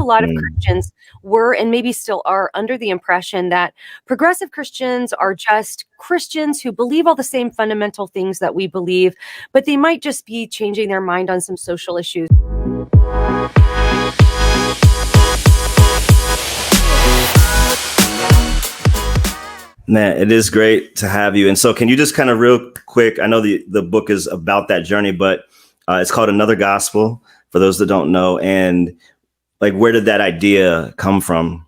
a lot of Christians were and maybe still are under the impression that progressive Christians are just Christians who believe all the same fundamental things that we believe, but they might just be changing their mind on some social issues. Man, it is great to have you. And so can you just kind of real quick, I know the book is about that journey, but it's called Another Gospel for those that don't know. And like, where did that idea come from,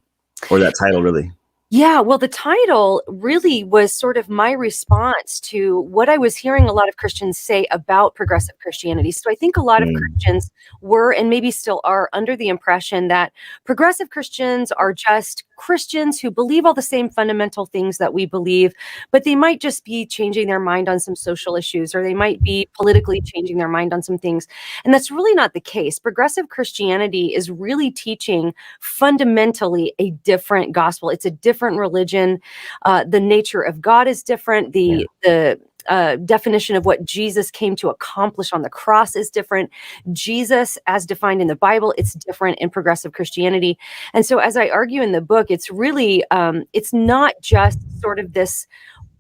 or that title really? Yeah, well, the title really was sort of my response to what I was hearing a lot of Christians say about progressive Christianity. So I think a lot of Christians were and maybe still are under the impression that progressive Christians are just Christians who believe all the same fundamental things that we believe, but they might just be changing their mind on some social issues, or they might be politically changing their mind on some things. And that's really not the case. Progressive Christianity is really teaching fundamentally a different gospel. It's a different religion. The nature of God is different. The definition of what Jesus came to accomplish on the cross is different. Jesus, as defined in the Bible, it's different in progressive Christianity. And so, as I argue in the book, it's really, it's not just sort of this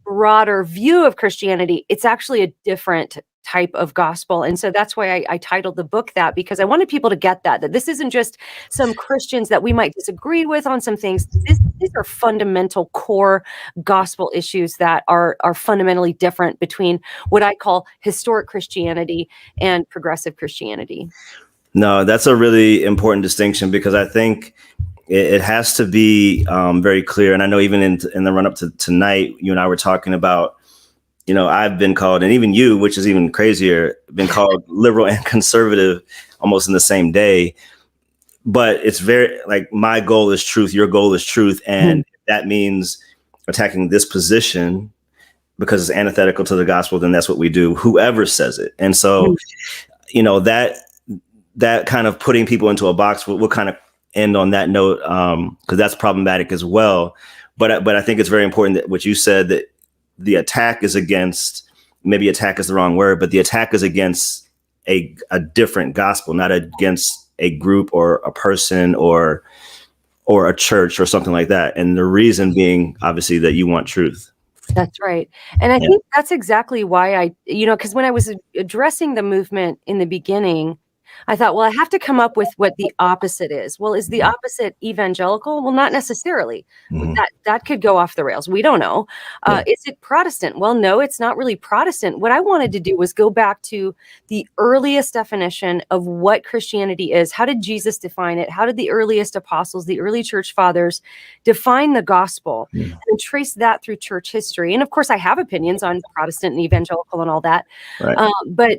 broader view of Christianity. It's actually a different type of gospel. And so that's why I titled the book that, because I wanted people to get that this isn't just some Christians that we might disagree with on some things. These are fundamental core gospel issues that are fundamentally different between what I call historic Christianity and progressive Christianity. No, that's a really important distinction, because I think it has to be very clear. And I know even in the run up to tonight, you and I were talking about, I've been called, and even you, which is even crazier, been called liberal and conservative almost in the same day. But it's very like, my goal is truth, your goal is truth. And that means attacking this position because it's antithetical to the gospel, then that's what we do, whoever says it. And so, that kind of putting people into a box, we'll kind of end on that note, because that's problematic as well. But I think it's very important that what you said, that the attack is against, maybe attack is the wrong word, but the attack is against a different gospel, not against a group or a person or a church or something like that. And the reason being, obviously, that you want truth. That's right. And I think that's exactly why because when I was addressing the movement in the beginning, I thought, well, I have to come up with what the opposite is. Well, is the opposite evangelical? Well, not necessarily. That could go off the rails. We don't know. Is it Protestant? Well, no, it's not really Protestant. What I wanted to do was go back to the earliest definition of what Christianity is. How did Jesus define it? How did the earliest apostles, the early church fathers, define the gospel, and trace that through church history? And of course, I have opinions on Protestant and evangelical and all that. Right.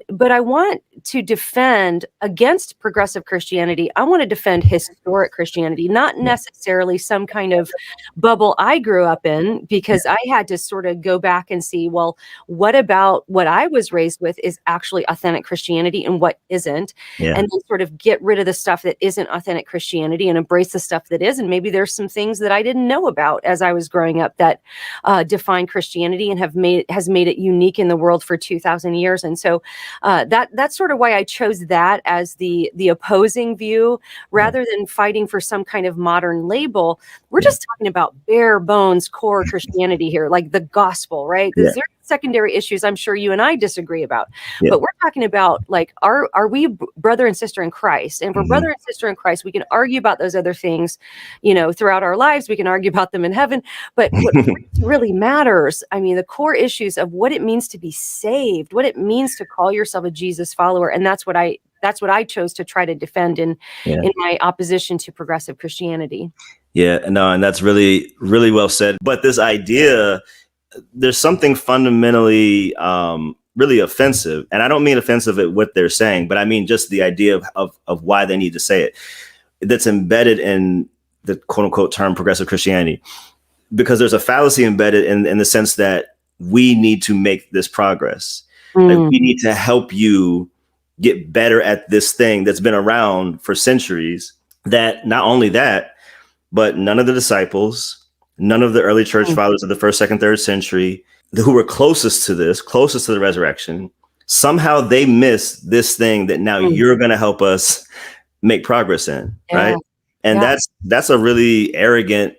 But I want to defend against progressive Christianity. I want to defend historic Christianity, not necessarily some kind of bubble I grew up in, because I had to sort of go back and see, well, what about what I was raised with is actually authentic Christianity and what isn't, and then sort of get rid of the stuff that isn't authentic Christianity and embrace the stuff that is. And maybe there's some things that I didn't know about as I was growing up that define Christianity and has made it unique in the world for 2,000 years. And so that's sort of why I chose that as the opposing view, rather than fighting for some kind of modern label. We're just talking about bare bones core Christianity here, like the gospel, right? There's secondary issues I'm sure you and I disagree about, but we're talking about, like, are we brother and sister in Christ? And if we're brother and sister in Christ, we can argue about those other things, throughout our lives. We can argue about them in heaven, but what really matters, the core issues of what it means to be saved, what it means to call yourself a Jesus follower. And that's what I chose to try to defend in my opposition to progressive Christianity. Yeah, no, and that's really, really well said. But this idea, there's something fundamentally really offensive. And I don't mean offensive at what they're saying, but I mean just the idea of why they need to say it, that's embedded in the quote unquote term progressive Christianity. Because there's a fallacy embedded in the sense that we need to make this progress. Like, we need to help you get better at this thing that's been around for centuries. That not only that, but none of the disciples, none of the early church fathers of the first, second, third century who were closest to the resurrection, somehow they missed this thing that now you're going to help us make progress in, right? And Yeah. that's a really arrogant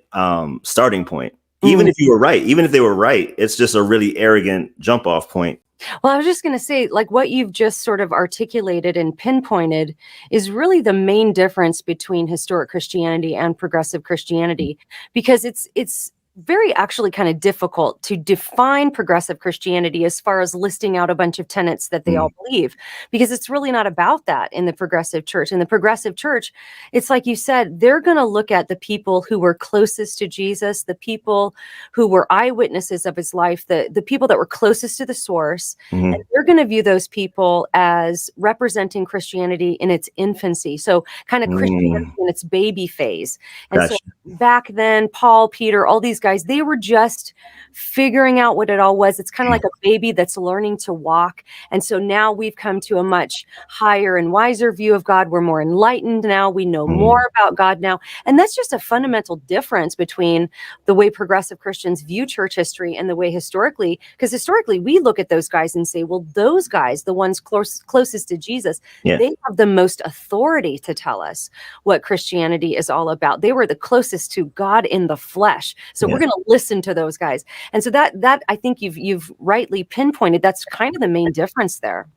starting point. Even Mm. if you were right, even if they were right, it's just a really arrogant jump off point. Well, I was just going to say, like what you've just sort of articulated and pinpointed is really the main difference between historic Christianity and progressive Christianity, because it's very actually kind of difficult to define progressive Christianity as far as listing out a bunch of tenets that they all Mm, believe, because it's really not about that in the progressive church. In the progressive church, it's like you said, they're going to look at the people who were closest to Jesus, the people who were eyewitnesses of his life, the people that were closest to the source, and mhm, they're going to view those people as representing Christianity in its infancy. So kind of Christianity mm. in its baby phase. And so Gotcha. back then, Paul, Peter, all these guys, they were just figuring out what it all was. It's kind of like a baby that's learning to walk. And so now we've come to a much higher and wiser view of God. We're more enlightened now. We know more Mm, about God now. And that's just a fundamental difference between the way progressive Christians view church history and the way historically, because historically we look at those guys and say, well, those guys, the ones closest to Jesus, yeah, they have the most authority to tell us what Christianity is all about. They were the closest to God in the flesh. So we're yeah. going to listen to those guys. And so that I think you've rightly pinpointed, that's kind of the main difference there.